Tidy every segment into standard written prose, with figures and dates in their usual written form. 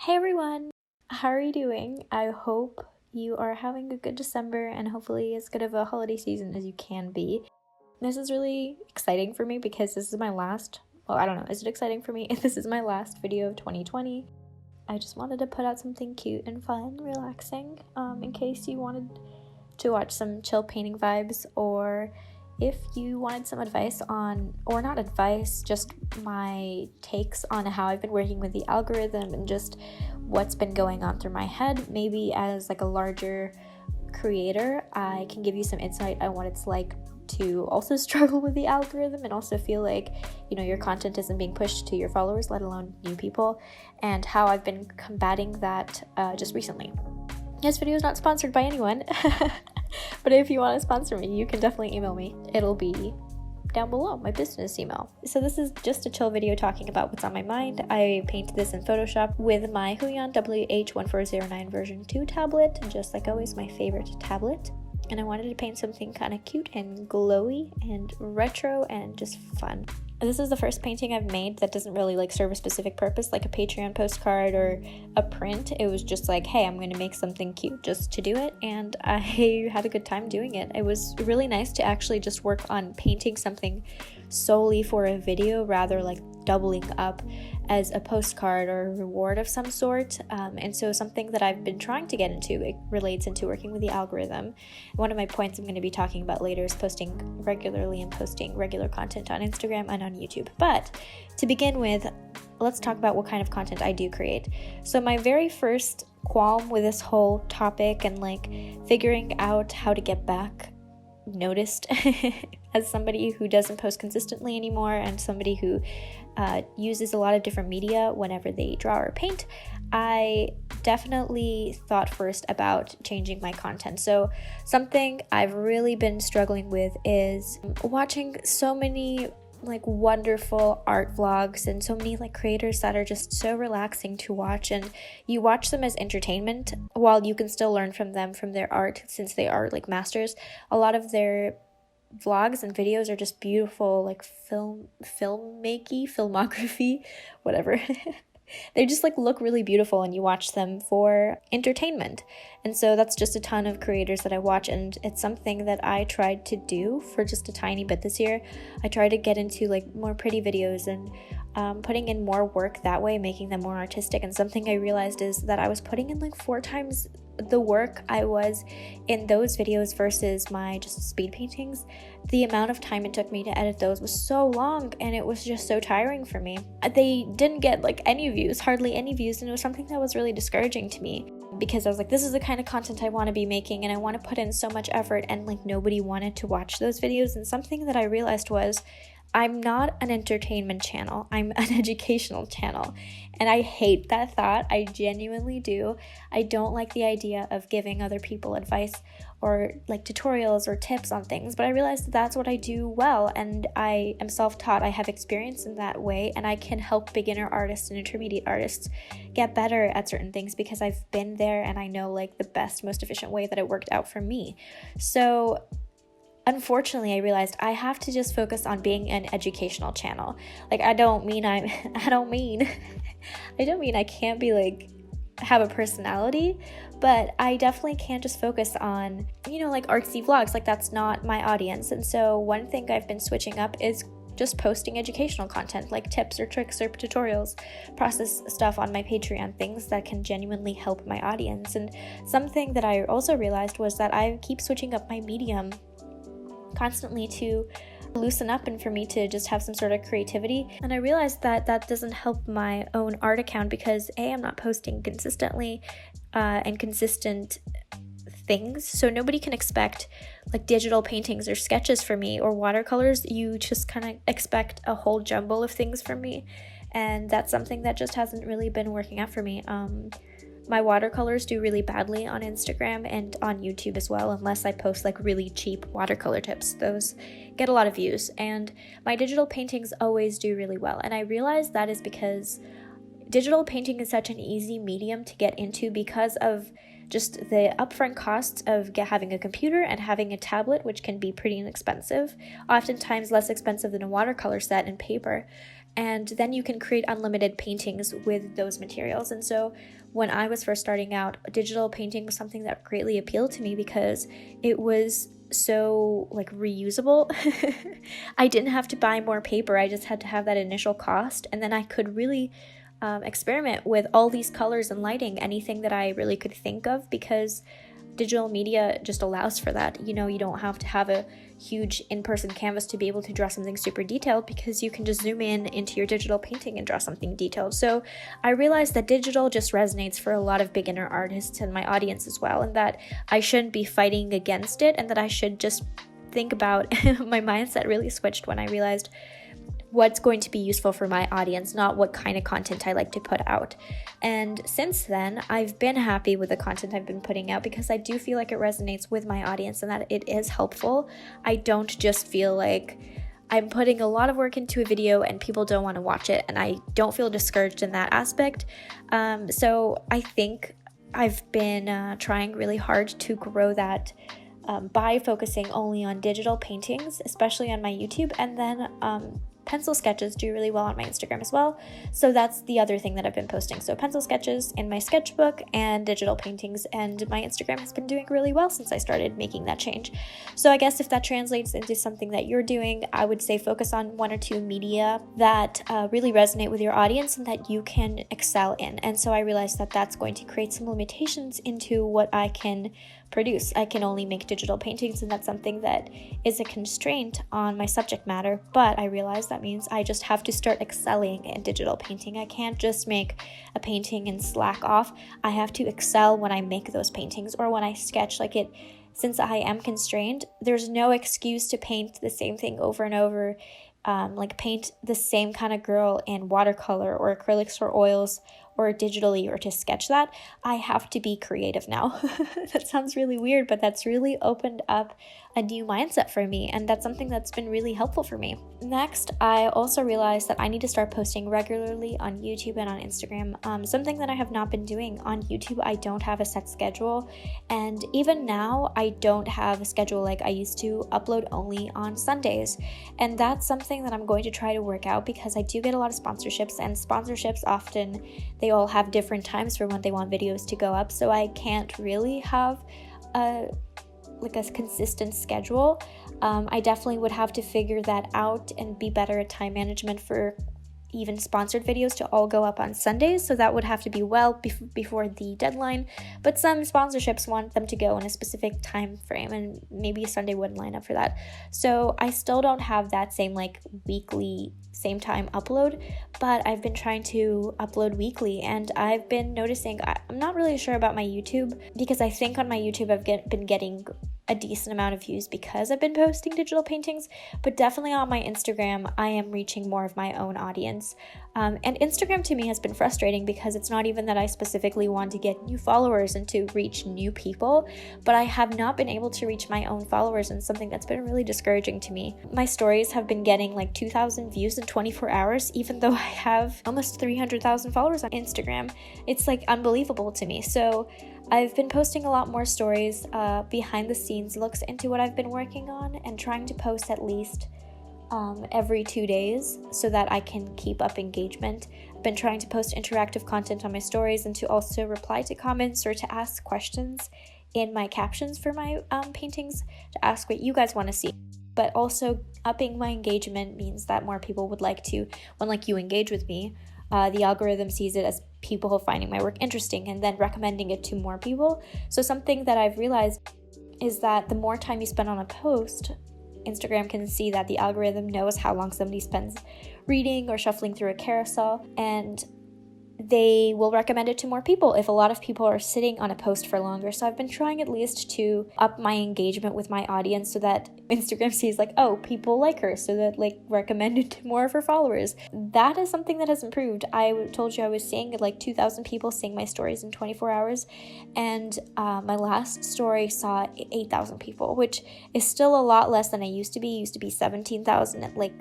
Hey everyone, how are you doing? I hope you are having a good December and hopefully as good of a holiday season as you can be. This is really exciting for me because this is my last, I don't know, is it exciting for me? This is my last video of 2020. I just wanted to put out something cute and fun, relaxing, in case you wanted to watch some chill painting vibes, or if you wanted some advice on, or not advice, just my takes on how I've been working with the algorithm and just what's been going on through my head. Maybe as like a larger creator, I can give you some insight on what it's like to also struggle with the algorithm and also feel like, your content isn't being pushed to your followers, let alone new people, and how I've been combating that just recently. This video is not sponsored by anyone, but if you want to sponsor me, you can definitely email me. It'll be down below, my business email. So this is just a chill video talking about what's on my mind. I painted this in Photoshop with my Huion WH1409 version 2 tablet, just like always, my favorite tablet. And I wanted to paint something kind of cute and glowy and retro and just fun. This is the first painting I've made that doesn't really serve a specific purpose, like a Patreon postcard or a print. It was just like, hey, I'm gonna make something cute just to do it, and I had a good time doing it. It was really nice to actually just work on painting something solely for a video, rather like doubling up as a postcard or a reward of some sort. And so something that I've been trying to get into, it relates into working with the algorithm. One of my points I'm going to be talking about later is posting regularly and posting regular content on Instagram and on YouTube. But to begin with, let's talk about what kind of content I do create. So my very first qualm with this whole topic and figuring out how to get back noticed as somebody who doesn't post consistently anymore and somebody who uses a lot of different media whenever they draw or paint, I definitely thought first about changing my content. So something I've really been struggling with is watching so many wonderful art vlogs and so many creators that are just so relaxing to watch, and you watch them as entertainment while you can still learn from them, from their art, since they are masters. A lot of their vlogs and videos are just beautiful, filmography, whatever. They just look really beautiful and you watch them for entertainment. And so that's just a ton of creators that I watch, and it's something that I tried to do for just a tiny bit this year. I tried to get into more pretty videos and putting in more work that way, making them more artistic. And something I realized is that I was putting in 4 times the work I was in those videos versus my just speed paintings. The amount of time it took me to edit those was so long, and it was just so tiring for me. They didn't get any views, hardly any views, and it was something that was really discouraging to me, because I was this is the kind of content I want to be making and I want to put in so much effort, and nobody wanted to watch those videos. And something that I realized was, I'm not an entertainment channel, I'm an educational channel. And I hate that thought, I genuinely do. I don't like the idea of giving other people advice or tutorials or tips on things, but I realized that that's what I do well, and I am self-taught. I have experience in that way, and I can help beginner artists and intermediate artists get better at certain things because I've been there and I know the best, most efficient way that it worked out for me. So unfortunately, I realized I have to just focus on being an educational channel. I don't mean I can't be have a personality, but I definitely can't just focus on, artsy vlogs. That's not my audience. And so one thing I've been switching up is just posting educational content, tips or tricks or tutorials, process stuff on my Patreon, things that can genuinely help my audience. And something that I also realized was that I keep switching up my medium constantly to loosen up and for me to just have some sort of creativity. And I realized that that doesn't help my own art account because I'm not posting consistently and consistent things, so nobody can expect digital paintings or sketches for me or watercolors. You just kind of expect a whole jumble of things from me, and that's something that just hasn't really been working out for me. My watercolors do really badly on Instagram and on YouTube as well, unless I post really cheap watercolor tips. Those get a lot of views, and my digital paintings always do really well. And I realized that is because digital painting is such an easy medium to get into because of just the upfront costs of having a computer and having a tablet, which can be pretty inexpensive, oftentimes less expensive than a watercolor set and paper. and then you can create unlimited paintings with those materials. And so when I was first starting out, digital painting was something that greatly appealed to me because it was so like reusable. I didn't have to buy more paper. I just had to have that initial cost, and then I could really experiment with all these colors and lighting, anything that I really could think of, because digital media just allows for that. You know, you don't have to have a huge in-person canvas to be able to draw something super detailed, because you can just zoom in into your digital painting and draw something detailed. So I realized that digital just resonates for a lot of beginner artists and my audience as well, and that I shouldn't be fighting against it, and that I should just think about my mindset really switched when I realized what's going to be useful for my audience, not what kind of content I like to put out. And since then, I've been happy with the content I've been putting out, because I do feel like it resonates with my audience and that it is helpful. I don't just feel like I'm putting a lot of work into a video and people don't want to watch it, and I don't feel discouraged in that aspect. So I think I've been trying really hard to grow that by focusing only on digital paintings, especially on my YouTube, and then pencil sketches do really well on my Instagram as well. So that's the other thing that I've been posting. So pencil sketches in my sketchbook and digital paintings, and my Instagram has been doing really well since I started making that change. So I guess if that translates into something that you're doing, I would say focus on 1 or 2 media that really resonate with your audience and that you can excel in. And so I realized that that's going to create some limitations into what I can produce. I can only make digital paintings, and that's something that is a constraint on my subject matter, but I realize that means I just have to start excelling in digital painting. I can't just make a painting and slack off. I have to excel when I make those paintings or when I sketch. Like it, since I am constrained, there's no excuse to paint the same thing over and over, like paint the same kind of girl in watercolor or acrylics or oils or digitally, or to sketch that. I have to be creative now. That sounds really weird, but that's really opened up a new mindset for me, and that's something that's been really helpful for me. Next, I also realized that I need to start posting regularly on YouTube and on Instagram. Something that I have not been doing on YouTube. I don't have a set schedule, and even now I don't have a schedule like I used to, upload only on Sundays. And that's something that I'm going to try to work out, because I do get a lot of sponsorships, and sponsorships often, they all have different times for when they want videos to go up, so I can't really have a consistent schedule. I definitely would have to figure that out and be better at time management for even sponsored videos to all go up on Sundays, so that would have to be well before the deadline. But some sponsorships want them to go in a specific time frame, and maybe Sunday wouldn't line up for that. So I still don't have that same like weekly same time upload, but I've been trying to upload weekly, and I've been noticing I'm not really sure about my YouTube, because I think on my YouTube I've been getting a decent amount of views because I've been posting digital paintings, but definitely on my Instagram I am reaching more of my own audience. And Instagram to me has been frustrating, because it's not even that I specifically want to get new followers and to reach new people, but I have not been able to reach my own followers, and something that's been really discouraging to me. My stories have been getting like 2,000 views in 24 hours, even though I have almost 300,000 followers on Instagram. It's like unbelievable to me. So I've been posting a lot more stories, behind the scenes looks into what I've been working on, and trying to post at least every 2 days so that I can keep up engagement. I've been trying to post interactive content on my stories, and to also reply to comments or to ask questions in my captions for my paintings, to ask what you guys want to see. But also upping my engagement means that more people would like to, when like you engage with me, the algorithm sees it as people finding my work interesting and then recommending it to more people. So something that I've realized is that the more time you spend on a post, Instagram can see that the algorithm knows how long somebody spends reading or shuffling through a carousel, and they will recommend it to more people if a lot of people are sitting on a post for longer. So I've been trying at least to up my engagement with my audience, so that Instagram sees like, oh, people like her, so that like recommend it to more of her followers. That is something that has improved. I told you I was seeing like 2,000 people seeing my stories in 24 hours, and my last story saw 8,000 people, which is still a lot less than I used to be. It used to be 17,000 like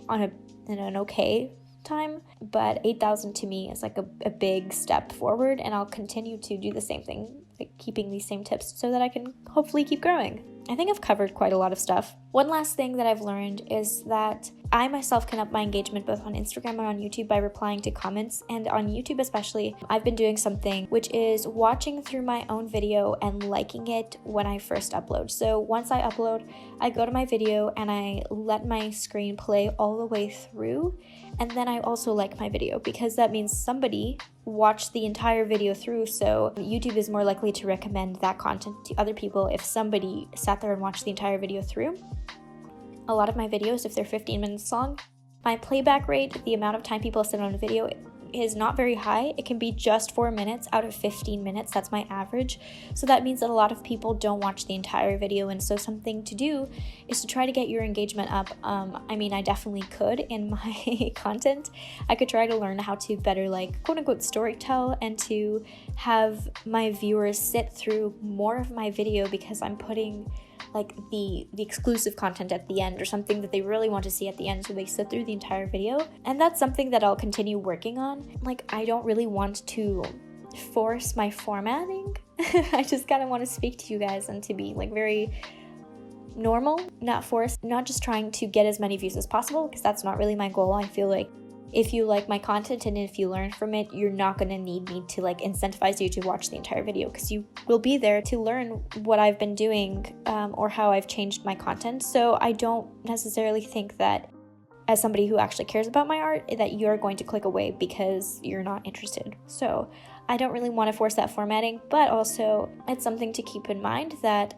on an okay time, but 8,000 to me is like a big step forward, and I'll continue to do the same thing, like keeping these same tips so that I can hopefully keep growing. I think I've covered quite a lot of stuff. One last thing that I've learned is that I myself can up my engagement both on Instagram and on YouTube by replying to comments. And on YouTube especially, I've been doing something which is watching through my own video and liking it when I first upload. So once I upload, I go to my video and I let my screen play all the way through. And then I also like my video, because that means somebody watched the entire video through. So YouTube is more likely to recommend that content to other people if somebody sat there and watched the entire video through. A lot of my videos, if they're 15 minutes long, my playback rate, the amount of time people sit on a video, is not very high. It can be just 4 minutes out of 15 minutes. That's my average. So that means that a lot of people don't watch the entire video. And so something to do is to try to get your engagement up. I mean, I definitely could in my content. I could try to learn how to better, like, quote unquote storytell, and to have my viewers sit through more of my video because I'm putting like the exclusive content at the end, or something that they really want to see at the end, so they sit through the entire video. And that's something that I'll continue working on. Like, I don't really want to force my formatting. I just kind of want to speak to you guys and to be like very normal, not forced, not just trying to get as many views as possible, because that's not really my goal. I feel like if you like my content and if you learn from it, you're not going to need me to like incentivize you to watch the entire video, because you will be there to learn what I've been doing or how I've changed my content. So I don't necessarily think that, as somebody who actually cares about my art, that you're going to click away because you're not interested. So I don't really want to force that formatting, but also it's something to keep in mind that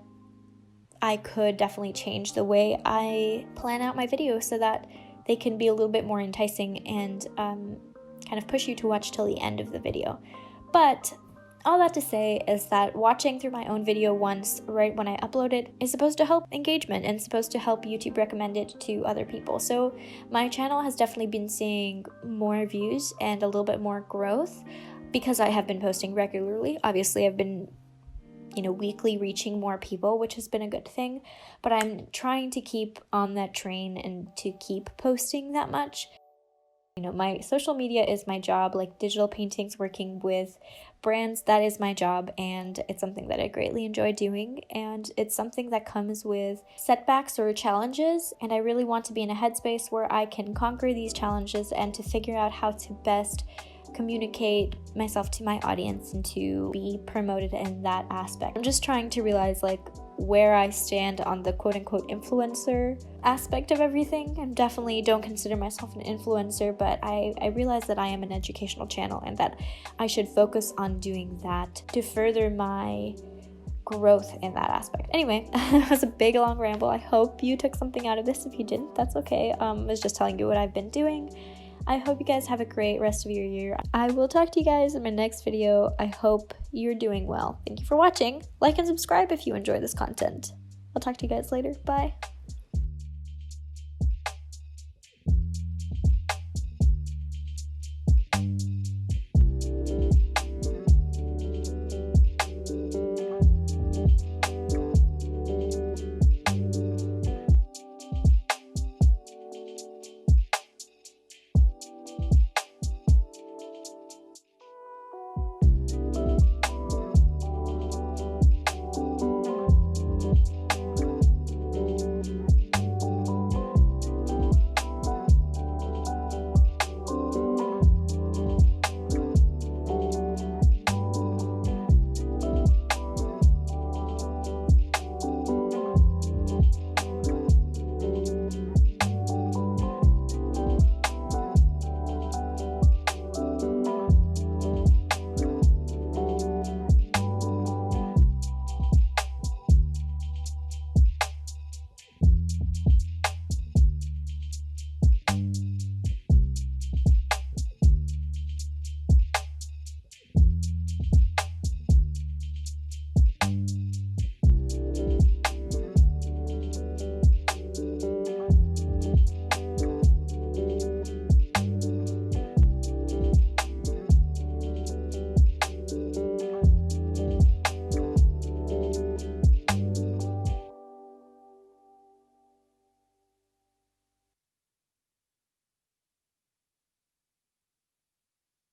I could definitely change the way I plan out my videos so that they can be a little bit more enticing and kind of push you to watch till the end of the video. But all that to say is that watching through my own video once, right when I upload it, is supposed to help engagement and supposed to help YouTube recommend it to other people. So my channel has definitely been seeing more views and a little bit more growth because I have been posting regularly. Obviously, I've been weekly reaching more people, which has been a good thing, but I'm trying to keep on that train and to keep posting that much. My social media is my job, like digital paintings, working with brands, that is my job, and it's something that I greatly enjoy doing, and it's something that comes with setbacks or challenges, and I really want to be in a headspace where I can conquer these challenges and to figure out how to best communicate myself to my audience and to be promoted in that aspect. I'm just trying to realize like where I stand on the quote-unquote influencer aspect of everything. I definitely don't consider myself an influencer, but I realize that I am an educational channel and that I should focus on doing that to further my growth in that aspect. Anyway, it was a big long ramble. I hope you took something out of this. If you didn't, that's okay. I was just telling you what I've been doing. I hope you guys have a great rest of your year. I will talk to you guys in my next video. I hope you're doing well. Thank you for watching. Like and subscribe if you enjoy this content. I'll talk to you guys later. Bye.